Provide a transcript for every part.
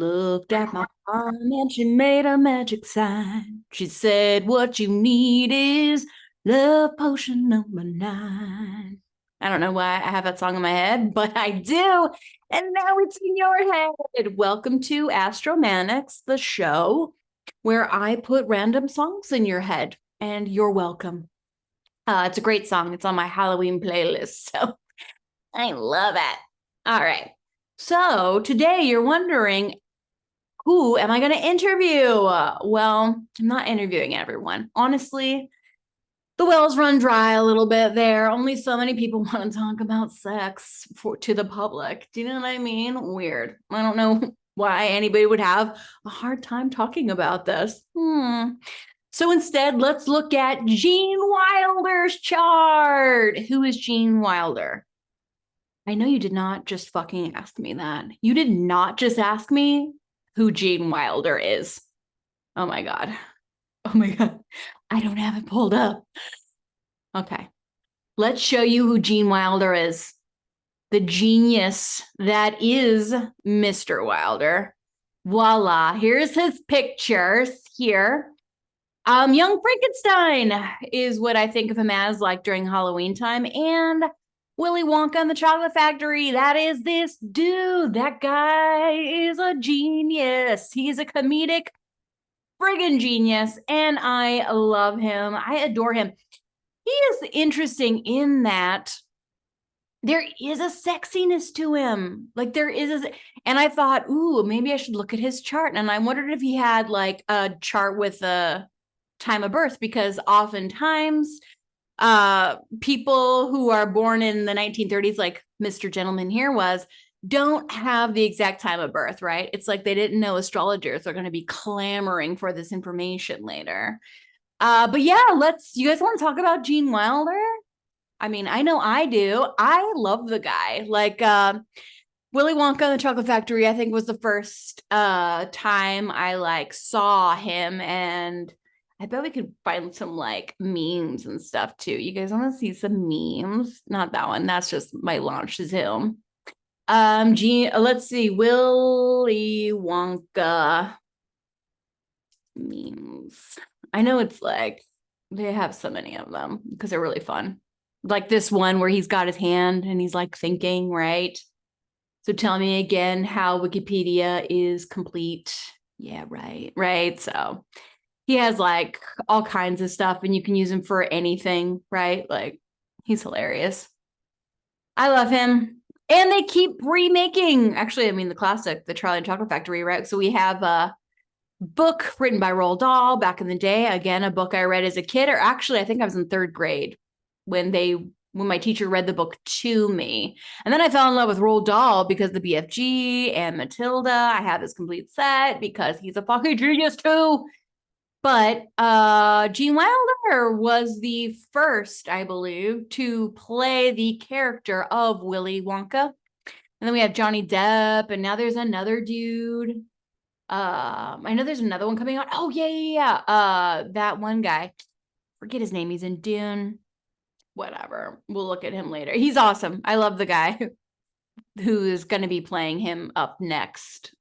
Looked at my arm and she made a magic sign. She said, what you need is love potion number 9. I don't know why I have that song in my head, but I do. And now it's in your head. Welcome to Astromanics, the show where I put random songs in your head, and you're welcome. It's a great song. It's on my Halloween playlist, so I love it. All right. So today you're wondering, who am I going to interview? Well, I'm not interviewing everyone. Honestly, the wells run dry a little bit there. Only so many people want to talk about sex to the public. Do you know what I mean? Weird. I don't know why anybody would have a hard time talking about this. So instead, let's look at Gene Wilder's chart. Who is Gene Wilder? I know you did not just fucking ask me that. You did not just ask me who Gene Wilder is. Oh my God. Oh my God. I don't have it pulled up. Okay. Let's show you who Gene Wilder is. The genius that is Mr. Wilder. Voila. Here's his pictures here. Young Frankenstein is what I think of him as, like during Halloween time. And Willy Wonka and the Chocolate Factory. That is this dude. That guy is a genius. He's a comedic friggin' genius. And I love him. I adore him. He is interesting in that there is a sexiness to him. Like there is, and I thought, ooh, maybe I should look at his chart. And I wondered if he had like a chart with a time of birth, because oftentimes people who are born in the 1930s, like Mr. Gentleman here was, don't have the exact time of birth, right? It's like they didn't know astrologers are going to be clamoring for this information later. But yeah, you guys want to talk about Gene Wilder? I mean, I know I do. I love the guy. Like Willy Wonka and the Chocolate Factory, I think was the first time I like saw him, and I bet we could find some like memes and stuff too. You guys want to see some memes? Not that one. That's just my launch Zoom. Let's see. Willy Wonka memes. I know it's like they have so many of them because they're really fun. Like this one where he's got his hand and he's like thinking, right? So tell me again how Wikipedia is complete. Yeah, right, right. So he has like all kinds of stuff and you can use him for anything, right? Like he's hilarious. I love him. And they keep remaking, actually, I mean, the classic, the Charlie and Chocolate Factory, right? So we have a book written by Roald Dahl back in the day. Again, a book I read as a kid, or actually, I think I was in 3rd grade when my teacher read the book to me. And then I fell in love with Roald Dahl because the BFG and Matilda. I have this complete set because he's a fucking genius too. But Gene Wilder was the first, I believe, to play the character of Willy Wonka. And then we have Johnny Depp, and now there's another dude. I know there's another one coming out. Oh, yeah. That one guy. Forget his name. He's in Dune. Whatever. We'll look at him later. He's awesome. I love the guy who is going to be playing him up next.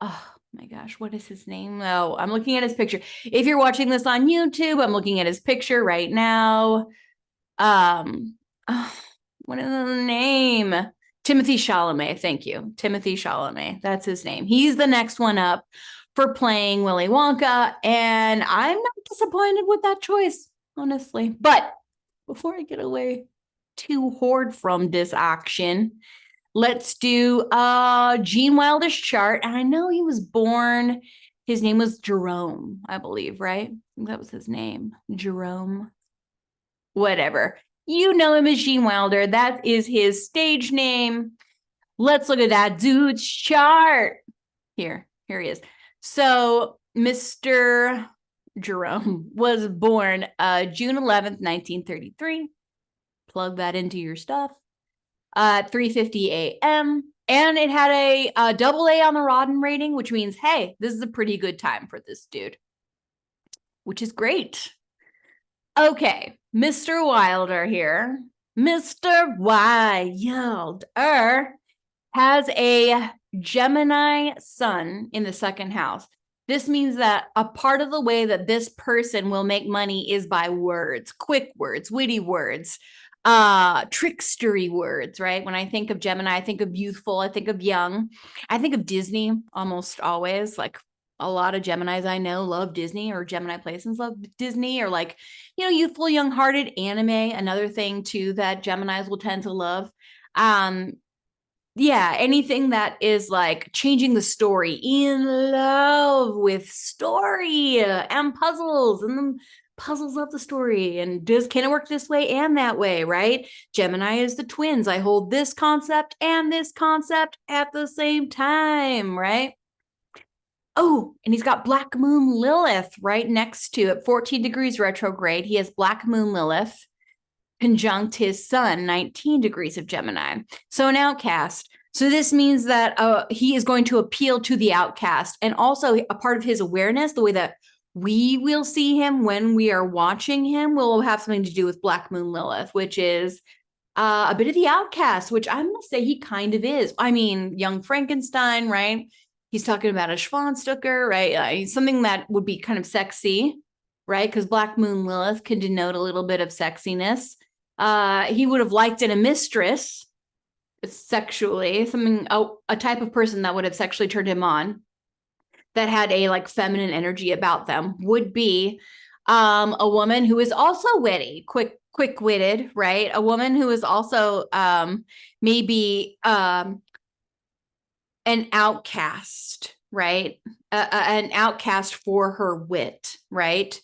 Oh my gosh, what is his name? Oh, I'm looking at his picture. If you're watching this on YouTube, I'm looking at his picture right now. What is his name? Timothy Chalamet. Thank you. Timothy Chalamet. That's his name. He's the next one up for playing Willy Wonka. And I'm not disappointed with that choice, honestly. But before I get away too hard from this action, let's do Gene Wilder's chart. And I know he was born, his name was Jerome, I believe, right? That was his name. Jerome. Whatever. You know him as Gene Wilder. That is his stage name. Let's look at that dude's chart. Here he is. So Mr. Jerome was born June 11th, 1933. Plug that into your stuff. 3:50 a.m. And it had a double A on the Rodden rating, which means, hey, this is a pretty good time for this dude, which is great. Okay, Mr. Wilder here. Mr. Wilder has a Gemini sun in the second house. This means that a part of the way that this person will make money is by words, quick words, witty words, trickstery words, right? When I think of Gemini, I think of youthful, I think of young, I think of Disney almost always. Like a lot of Geminis I know love Disney, or Gemini placements love Disney, or like, youthful, young-hearted. Anime, another thing too that Geminis will tend to love. Yeah, anything that is like changing the story, in love with story and puzzles, and the puzzles of the story, and can it work this way and that way, right? Gemini is the twins. I hold this concept and this concept at the same time, right? Oh, and he's got Black Moon Lilith right next to it, 14 degrees retrograde. He has Black Moon Lilith conjunct his sun, 19 degrees of Gemini. So an outcast. So this means that he is going to appeal to the outcast, and also a part of his awareness, the way that we will see him when we are watching him, will have something to do with Black Moon Lilith, which is a bit of the outcast, which I'm going to say he kind of is. I mean, young Frankenstein, right? He's talking about a Schwanstucker, right? Something that would be kind of sexy, right? Because Black Moon Lilith can denote a little bit of sexiness. He would have liked in a mistress sexually, a type of person that would have sexually turned him on, that had a like feminine energy about them, would be a woman who is also witty, quick-witted, right? A woman who is also maybe an outcast, right? An outcast for her wit, right?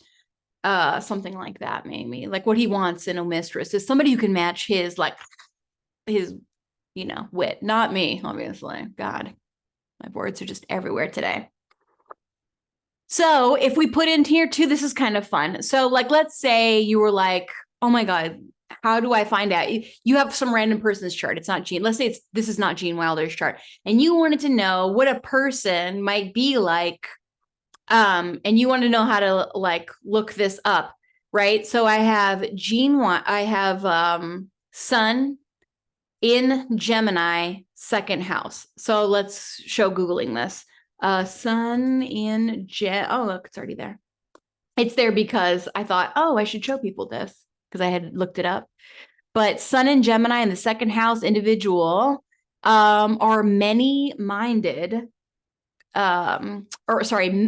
Something like that, maybe. Like what he wants in a mistress is somebody who can match his wit. Not me, obviously. God, my words are just everywhere today. So if we put in here too, this is kind of fun. So like, let's say you were like, oh my God, how do I find out? You have some random person's chart. It's not Gene. Let's say this is not Gene Wilder's chart. And you wanted to know what a person might be like. And you want to know how to like look this up, right? So I have Sun in Gemini, second house. So let's show Googling this. Sun in oh, look, it's already there. It's there because I thought, oh, I should show people this because I had looked it up. But Sun in Gemini in the second house individual are many-minded,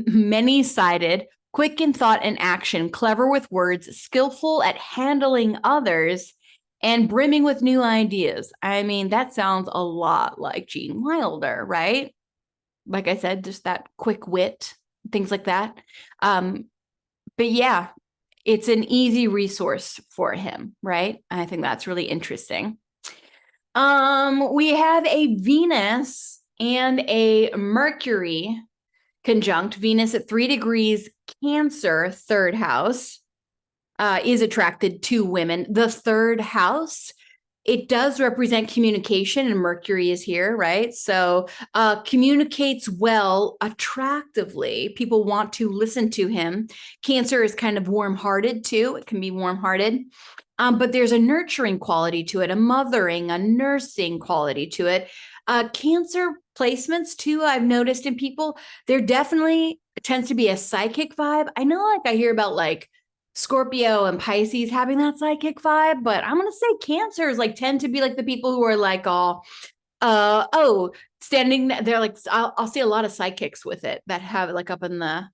many-sided, quick in thought and action, clever with words, skillful at handling others, and brimming with new ideas. I mean, that sounds a lot like Gene Wilder, right? Like I said, just that quick wit, things like that. But yeah, it's an easy resource for him, right? I think that's really interesting. We have a Venus and a Mercury conjunct. Venus at 3 degrees Cancer, third house, is attracted to women. The third house, it does represent communication, and Mercury is here, right? So communicates well, attractively. People want to listen to him. Cancer is kind of warm-hearted too. It can be warm-hearted. But there's a nurturing quality to it, a mothering, a nursing quality to it. Cancer placements too, I've noticed in people, there definitely tends to be a psychic vibe. I know, like I hear about like Scorpio and Pisces having that psychic vibe, but I'm gonna say Cancers like tend to be like the people who are like all standing there. Like I'll see a lot of psychics with it that have it like up in the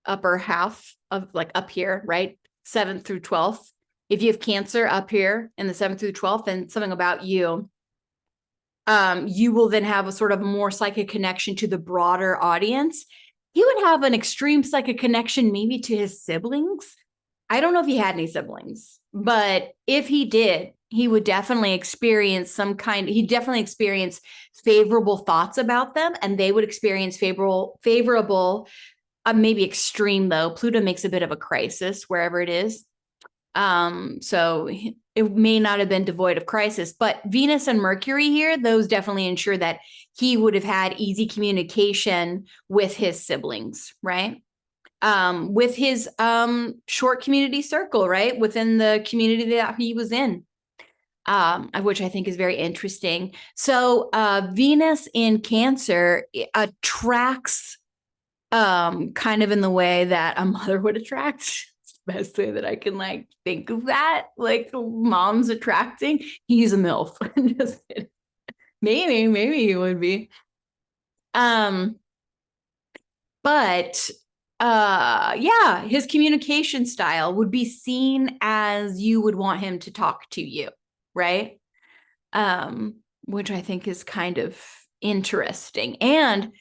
upper half of like up here, right? 7th through 12th. If you have Cancer up here in the 7th through 12th, then something about you, you will then have a sort of more psychic connection to the broader audience. He would have an extreme psychic connection maybe to his siblings. I don't know if he had any siblings, but if he did, he would definitely experience he'd definitely experience favorable thoughts about them, and they would experience favorable, maybe extreme though. Pluto makes a bit of a crisis wherever it is. So it may not have been devoid of crisis, but Venus and Mercury here, those definitely ensure that he would have had easy communication with his siblings, right? With his short community circle, right? Within the community that he was in. which I think is very interesting. So Venus in Cancer attracts kind of in the way that a mother would attract. It's the best way that I can like think of that. Like mom's attracting. He's a MILF. Just kidding. Maybe he would be. But yeah, his communication style would be seen as you would want him to talk to you, right? Which I think is kind of interesting. And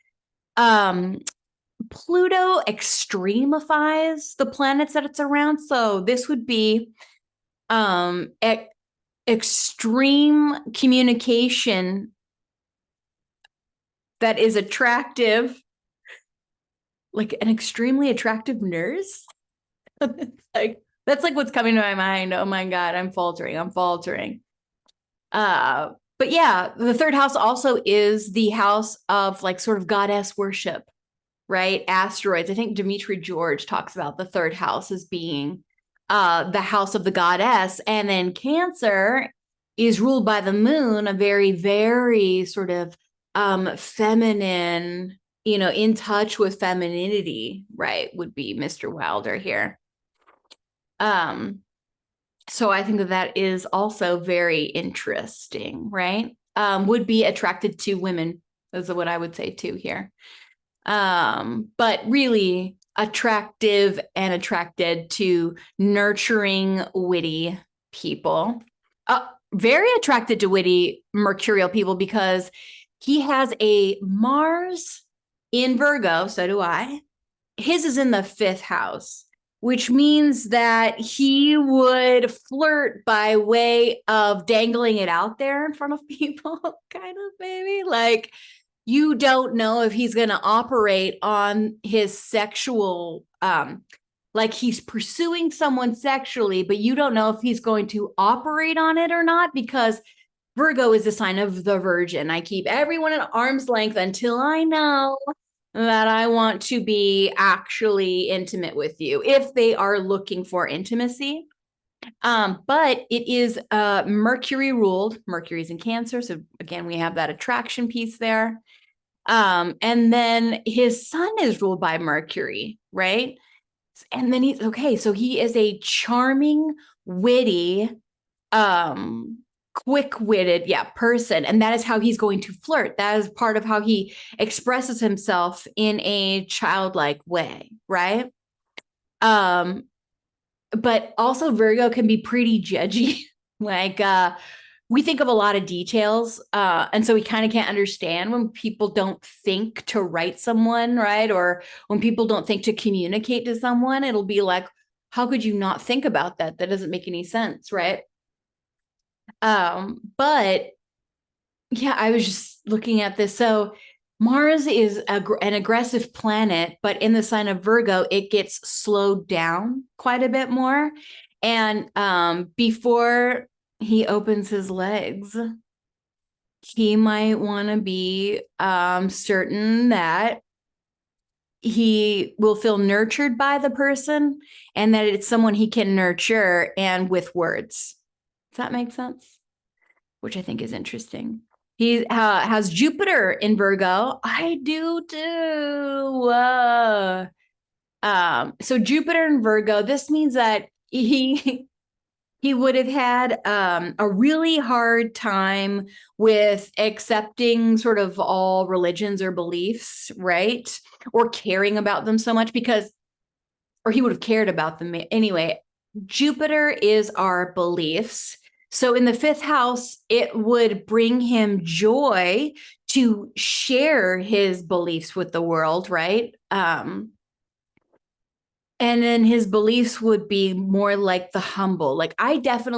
Pluto extremifies the planets that it's around. So this would be extreme communication that is attractive, like an extremely attractive nurse. That's like what's coming to my mind. Oh my God, I'm faltering. But yeah, the third house also is the house of like sort of goddess worship, right? Asteroids. I think Dimitri George talks about the third house as being the house of the goddess. And then Cancer is ruled by the moon, a very, very sort of feminine, in touch with femininity, right? Would be Mr. Wilder here. So I think that is also very interesting, right? Would be attracted to women, is what I would say too here. But really attractive and attracted to nurturing, witty people. Very attracted to witty mercurial people because he has a Mars in Virgo, so do I. His is in the 5th house, which means that he would flirt by way of dangling it out there in front of people, kind of maybe. Like, you don't know if he's going to operate on his sexual, like he's pursuing someone sexually, but you don't know if he's going to operate on it or not, because Virgo is a sign of the Virgin. I keep everyone at arm's length until I know that I want to be actually intimate with you, if they are looking for intimacy. But it is Mercury ruled. Mercury's in Cancer. So again, we have that attraction piece there. And then his sun is ruled by Mercury, right? And then he's okay. So he is a charming, witty, quick-witted, person. And that is how he's going to flirt. That is part of how he expresses himself in a childlike way, right? But also Virgo can be pretty judgy. Like, we think of a lot of details. And so we kind of can't understand when people don't think to write someone, right? Or when people don't think to communicate to someone, it'll be like, how could you not think about that? That doesn't make any sense, right? But yeah, I was just looking at this. So Mars is an aggressive planet, but in the sign of Virgo, it gets slowed down quite a bit more. And before he opens his legs, he might want to be certain that he will feel nurtured by the person and that it's someone he can nurture and with words. Does that make sense? Which I think is interesting. He has Jupiter in Virgo. I do too. So Jupiter in Virgo, this means that he would have had a really hard time with accepting sort of all religions or beliefs, right? Or caring about them so much or he would have cared about them anyway. Jupiter is our beliefs. So in the 5th house, it would bring him joy to share his beliefs with the world, right? And then his beliefs would be more like the humble. Like I find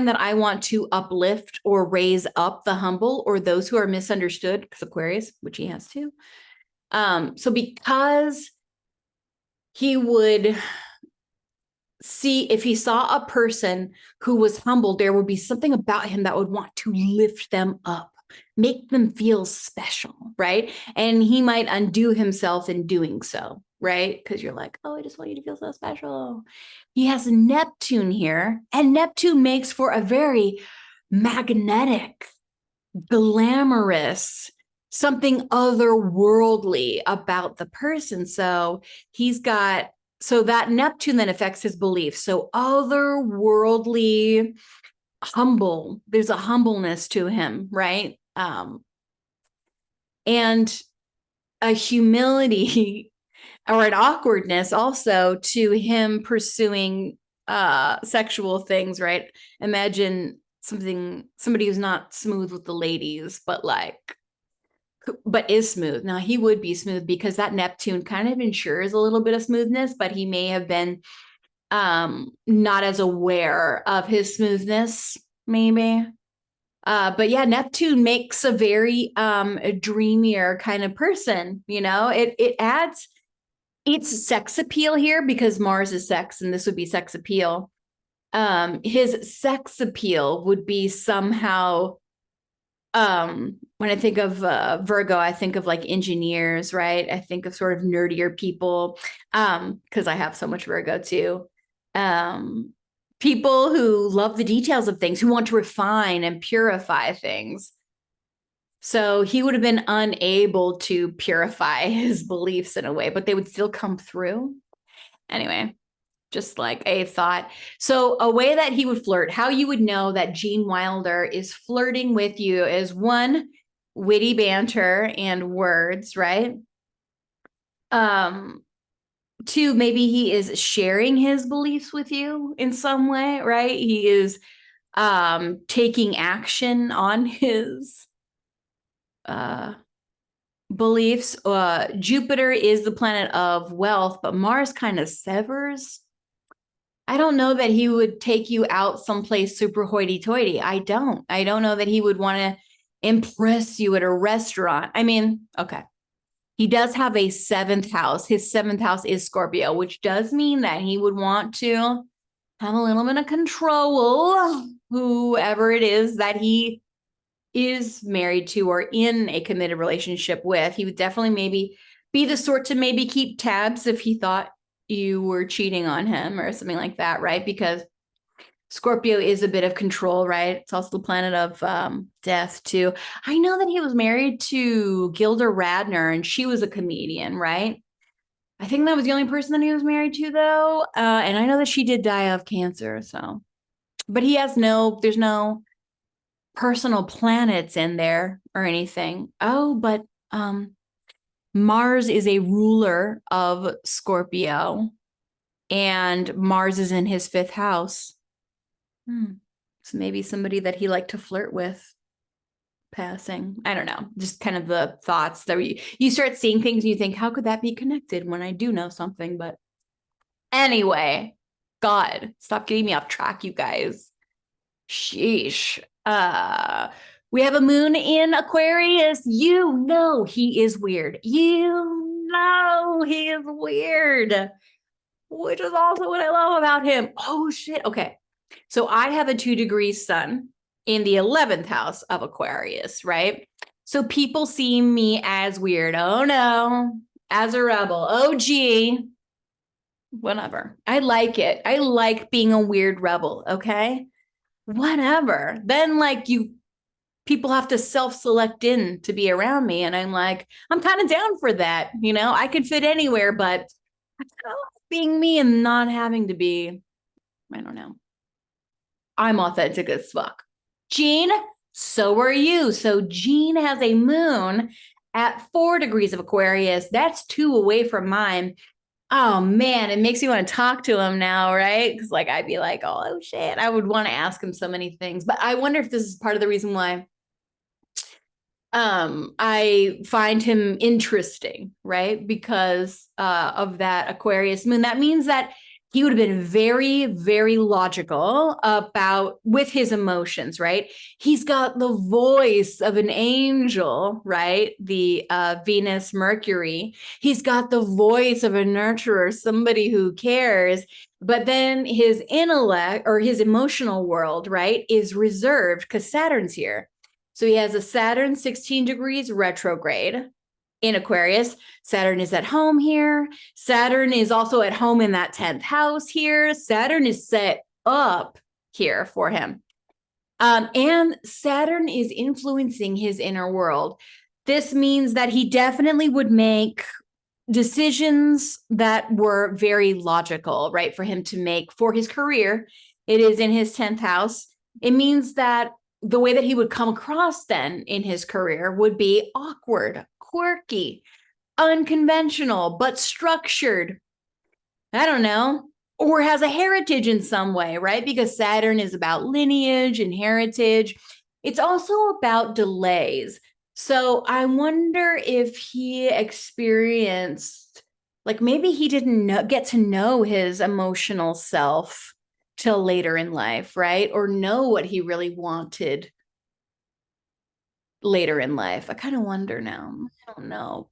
that I want to uplift or raise up the humble or those who are misunderstood, because Aquarius, which he has too. So because he would see, if he saw a person who was humble, there would be something about him that would want to lift them up, make them feel special, right? And he might undo himself in doing so, right? Because you're like, oh, I just want you to feel so special. He has Neptune here, and Neptune makes for a very magnetic, glamorous, something otherworldly about the person. So that Neptune then affects his beliefs. So otherworldly, humble. There's a humbleness to him, right? And a humility or an awkwardness also to him pursuing sexual things, right? Imagine somebody who's not smooth with the ladies, but is smooth. Now he would be smooth because that Neptune kind of ensures a little bit of smoothness, but he may have been not as aware of his smoothness, maybe. But yeah, Neptune makes a very a dreamier kind of person. It adds its sex appeal here because Mars is sex, and this would be sex appeal. His sex appeal would be somehow. When I think of Virgo, I think of like engineers, right? I think of sort of nerdier people, because I have so much Virgo too. People who love the details of things, who want to refine and purify things. So he would have been unable to purify his beliefs in a way, but they would still come through. Anyway, just like a thought. So a way that he would flirt, how you would know that Gene Wilder is flirting with you is one, witty banter and words, right? Two, maybe he is sharing his beliefs with you in some way, right? He is taking action on his beliefs. Jupiter is the planet of wealth, but Mars kind of severs. I don't know that he would take you out someplace super hoity-toity. I don't know that he would want to impress you at a restaurant. I mean, okay. He does have a 7th house. His 7th house is Scorpio, which does mean that he would want to have a little bit of control, whoever it is that he is married to or in a committed relationship with. He would definitely maybe be the sort to maybe keep tabs if he thought you were cheating on him or something like that, right? Because Scorpio is a bit of control, right? It's also the planet of death too. I know that he was married to Gilda Radner, and she was a comedian, right? I think that was the only person that he was married to, though. And I know that she did die of cancer. So, but there's no personal planets in there or anything. Oh, but Mars is a ruler of Scorpio, and Mars is in his 5th house. So maybe somebody that he liked to flirt with passing. I don't know. Just kind of the thoughts that you start seeing things and you think, how could that be connected when I do know something? But anyway, God, stop getting me off track, you guys. Sheesh. We have a moon in Aquarius. He is weird. He is weird, which is also what I love about him. Oh, shit. Okay. So I have a 2-degree sun in the 11th house of Aquarius, right? So people see me as weird. Oh, no. As a rebel. Oh, gee. Whatever. I like it. I like being a weird rebel. Okay. Whatever. Then people have to self-select in to be around me. And I'm like, I'm kind of down for that. I could fit anywhere, but I kind of like being me and not having to be, I don't know. I'm authentic as fuck. Gene, so are you. So Gene has a moon at 4 degrees of Aquarius. That's 2 away from mine. Oh man, it makes me want to talk to him now, right? Because I'd be like, oh shit, I would want to ask him so many things. But I wonder if this is part of the reason why I find him interesting, right? Because of that Aquarius moon. That means that he would have been very, very logical with his emotions, right? He's got the voice of an angel, right? The Venus, Mercury. He's got the voice of a nurturer, somebody who cares. But then his intellect or his emotional world, right, is reserved because Saturn's here. So he has a Saturn 16 degrees retrograde. in Aquarius. Saturn is at home here. Saturn is also at home in that 10th house here. Saturn is set up here for him. And Saturn is influencing his inner world. This means that he definitely would make decisions that were very logical, right, for him to make for his career. It is in his 10th house. It means that the way that he would come across then in his career would be awkward, quirky, unconventional, but structured. I don't know, or has a heritage in some way, right? Because Saturn is about lineage and heritage. It's also about delays. So I wonder if he experienced, like maybe he didn't get to know his emotional self till later in life, right? Or know what he really wanted later in life. I kind of wonder now. I don't know.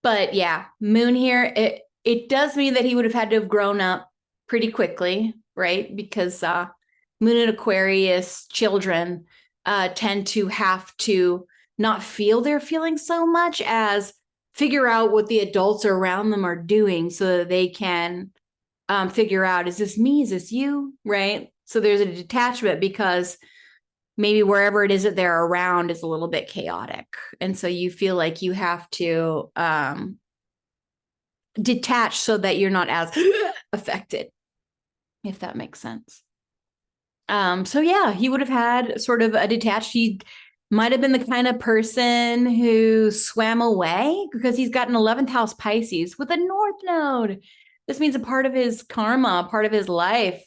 But yeah, Moon here, it does mean that he would have had to have grown up pretty quickly, right? Because Moon and Aquarius children tend to have to not feel their feelings so much as figure out what the adults around them are doing so that they can figure out, is this me? Is this you? Right? So there's a detachment because maybe wherever it is that they're around is a little bit chaotic. And so you feel like you have to detach so that you're not as affected, if that makes sense. So yeah, he would have had sort of a detached, he might have been the kind of person who swam away because he's got an 11th house Pisces with a North Node. This means a part of his karma, part of his life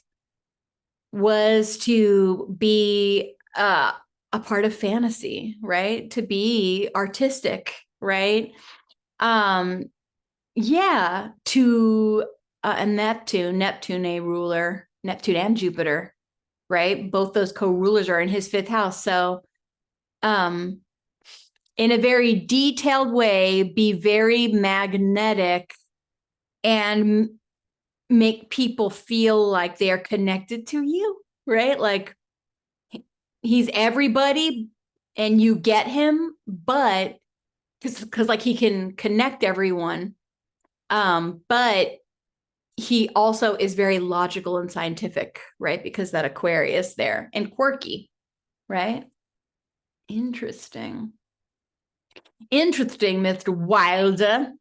was to be a part of fantasy, right? To be artistic, right? Yeah, to a Neptune, a ruler, Neptune and Jupiter, right? Both those co-rulers are in his 5th house. So, in a very detailed way, be very magnetic and make people feel like they're connected to you, right? Like he's everybody and you get him, but because like he can connect everyone, but he also is very logical and scientific, right? Because that Aquarius there, and quirky, right? Interesting, Mr. Wilder.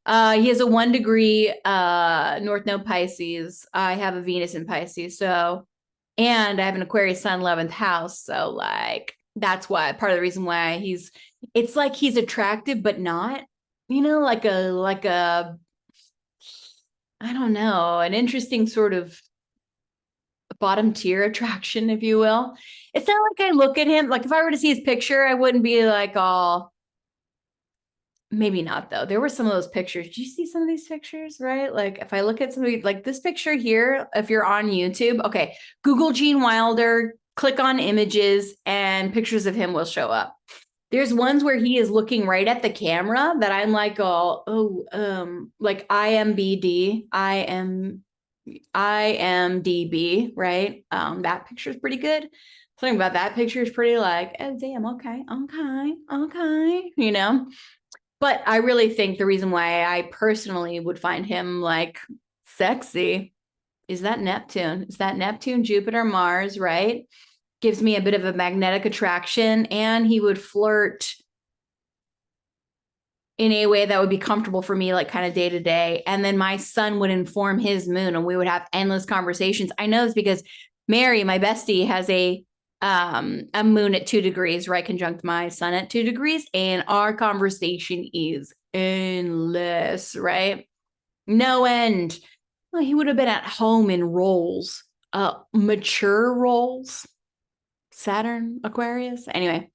He has a 1 degree North Node Pisces. I have a Venus in Pisces, so, and I have an Aquarius Sun 11th house, so like that's why part of the reason why it's like he's attractive but not, like a I don't know, an interesting sort of bottom tier attraction, if you will. It's not like I look at him, like if I were to see his picture, I wouldn't be like, oh, maybe not though. There were some of those pictures. Did you see some of these pictures, right? Like if I look at somebody like this picture here, if you're on YouTube, okay, Google Gene Wilder, click on images and pictures of him will show up. There's ones where he is looking right at the camera that I'm like, like IMDb, right? That picture is pretty good. Something about that picture is pretty like, oh damn, okay, But I really think the reason why I personally would find him like sexy is that Neptune. Is that Neptune, Jupiter, Mars, right? Gives me a bit of a magnetic attraction, and he would flirt in a way that would be comfortable for me, like kind of day to day. And then my son would inform his moon and we would have endless conversations. I know this because Mary, my bestie, has a moon at 2 degrees, right? Conjunct my sun at 2 degrees. And our conversation is endless, right? No end. Well, he would have been at home in roles, mature roles. Saturn, Aquarius. Anyway,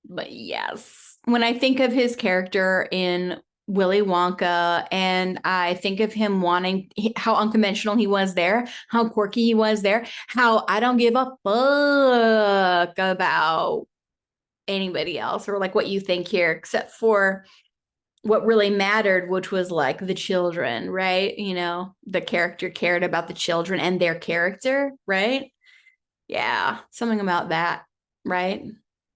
but yes, when I think of his character in Willy Wonka and I think of him wanting how unconventional he was there, how quirky he was there, how I don't give a fuck about anybody else or like what you think here, except for what really mattered, which was like the children, right? The character cared about the children and their character, right? Yeah, something about that, right?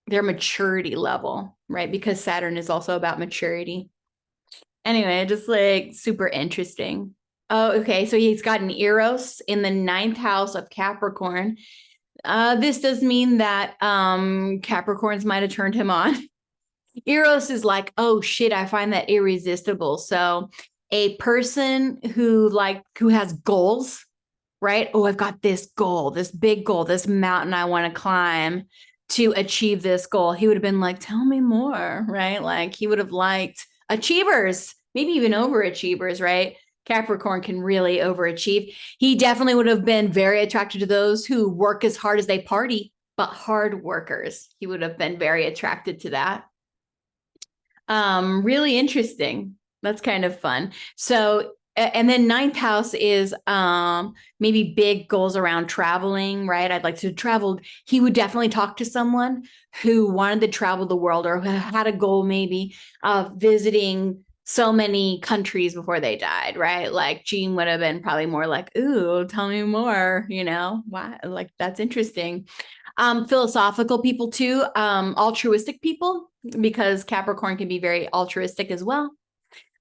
their maturity level, right? Because Saturn is also about maturity. Anyway, just like super interesting. Oh, okay. So he's got an Eros in the 9th house of Capricorn. This does mean that Capricorns might have turned him on. Eros is like, oh shit, I find that irresistible. So a person who has goals, right? Oh, I've got this goal, this big goal, this mountain I want to climb to achieve this goal. He would have been like, tell me more, right? Like he would have liked achievers, maybe even overachievers, right? Capricorn can really overachieve. He definitely would have been very attracted to those who work as hard as they party, but hard workers. He would have been very attracted to that. Really interesting. That's kind of fun. So, and then 9th house is maybe big goals around traveling, right? I'd like to travel. He would definitely talk to someone who wanted to travel the world or who had a goal maybe of visiting so many countries before they died, right? Like Gene would have been probably more like, ooh, tell me more, why? Like that's interesting. Philosophical people too, altruistic people, because Capricorn can be very altruistic as well.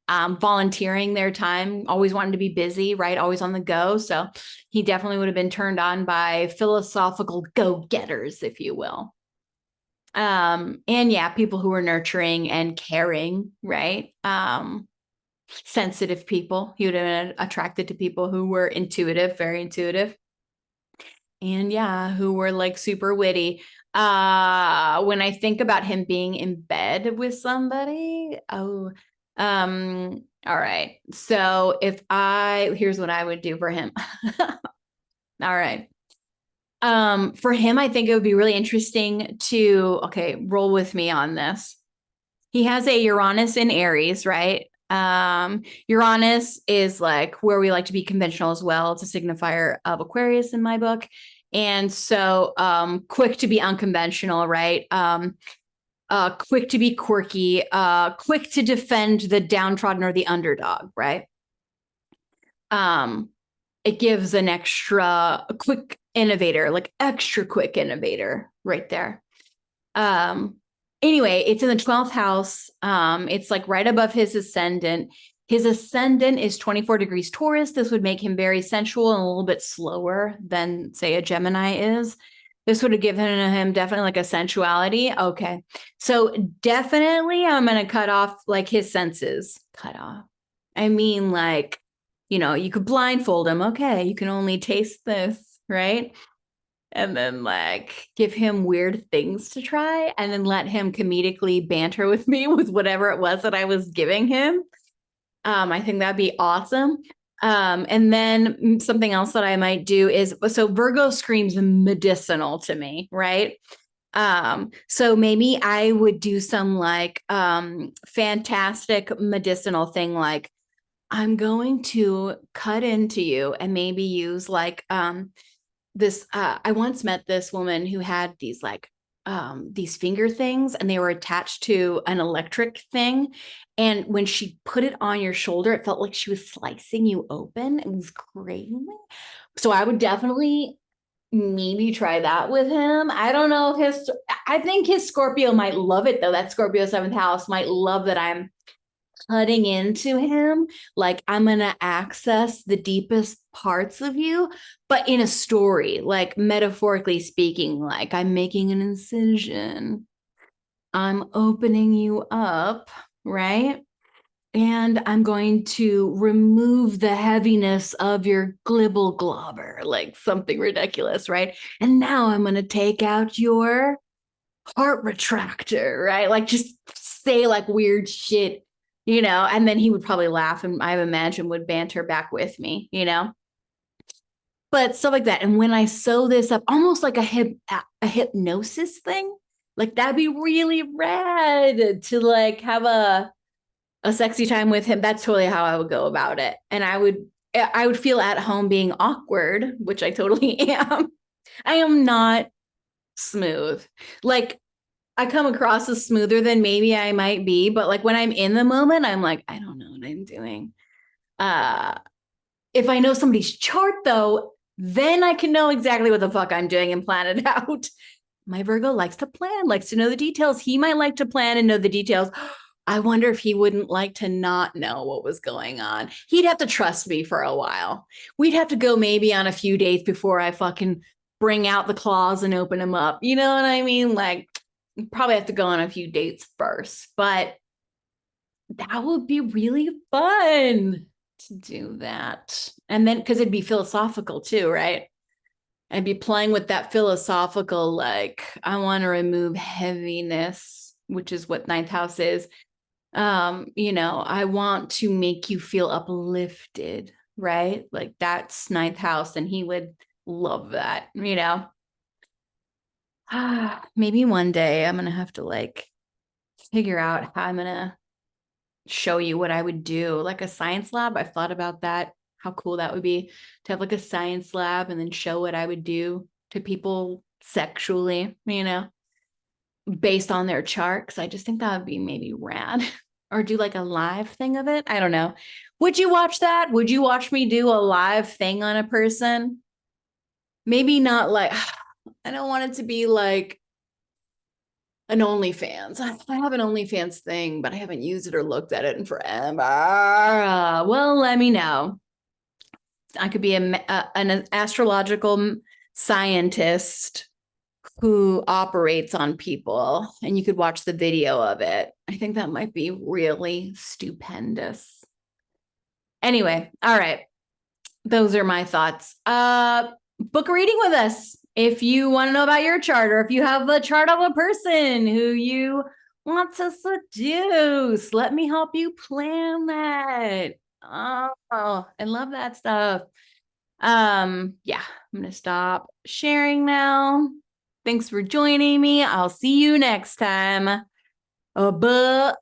Volunteering their time, always wanting to be busy, right? Always on the go. So he definitely would have been turned on by philosophical go-getters, if you will. And yeah, people who are nurturing and caring, right? Sensitive people. He would have been attracted to people who were intuitive, very intuitive. And yeah, who were like super witty. When I think about him being in bed with somebody, all right. So here's what I would do for him. All right. For him, I think it would be really interesting to, roll with me on this. He has a Uranus in Aries, right? Uranus is like where we like to be conventional as well. It's a signifier of Aquarius in my book. And so quick to be unconventional, right? Quick to be quirky, quick to defend the downtrodden or the underdog, right? It gives an extra quick innovator, like extra quick innovator right there. Anyway, it's in the 12th house. It's like right above his ascendant. His ascendant is 24 degrees Taurus. This would make him very sensual and a little bit slower than, say, a Gemini is. This would have given him definitely like a sensuality. Okay. So definitely I'm going to cut off like his senses. Cut off. I mean, like, you could blindfold him. Okay. You can only taste this, right? And then like give him weird things to try and then let him comedically banter with me with whatever it was that I was giving him. I think that'd be awesome. And then something else that I might do is, so Virgo screams medicinal to me, right? So maybe I would do some like fantastic medicinal thing, like I'm going to cut into you and maybe use like this I once met this woman who had these like these finger things and they were attached to an electric thing, and when she put it on your shoulder it felt like she was slicing you open. It was crazy. So I would definitely maybe try that with him. I don't know if I think his Scorpio might love it though. That Scorpio 7th house might love that I'm cutting into him, like I'm going to access the deepest parts of you, but in a story, like metaphorically speaking, like I'm making an incision, I'm opening you up, right? And I'm going to remove the heaviness of your glibble globber, like something ridiculous, right? And now I'm going to take out your heart retractor, right? Like just say like weird shit, and then he would probably laugh and I imagine would banter back with me, but stuff like that. And when I sew this up, almost like a hypnosis thing, like that'd be really rad to like have a sexy time with him. That's totally how I would go about it. And I would feel at home being awkward, which I totally am. I am not smooth. Like I come across as smoother than maybe I might be, but like when I'm in the moment, I'm like, I don't know what I'm doing. If I know somebody's chart though, then I can know exactly what the fuck I'm doing and plan it out. my Virgo likes to plan, likes to know the details. He might like to plan and know the details. I wonder if he wouldn't like to not know what was going on. He'd have to trust me for a while. We'd have to go maybe on a few dates before I fucking bring out the claws and open them up. You know what I mean? Like, probably have to go on a few dates first, but that would be really fun to do that. And then, because it'd be philosophical too, right? I'd be playing with that philosophical, like, I want to remove heaviness, which is what ninth house is. I want to make you feel uplifted, right? Like that's ninth house, and he would love that, maybe one day I'm gonna have to like figure out how I'm gonna show you what I would do, like a science lab. I've thought about that, how cool that would be to have like a science lab and then show what I would do to people sexually, based on their chart. Because I just think that would be maybe rad. Or do like a live thing of it. I don't know. Would you watch that? Would you watch me do a live thing on a person? Maybe not like, I don't want it to be like an OnlyFans. I have an OnlyFans thing, but I haven't used it or looked at it in forever. Well, let me know. I could be an astrological scientist who operates on people, and you could watch the video of it. I think that might be really stupendous. Anyway, all right. Those are my thoughts. Book a reading with us. If you want to know about your chart, or if you have a chart of a person who you want to seduce, let me help you plan that. Oh, I love that stuff. Yeah, I'm gonna stop sharing now. Thanks for joining me. I'll see you next time. Bye.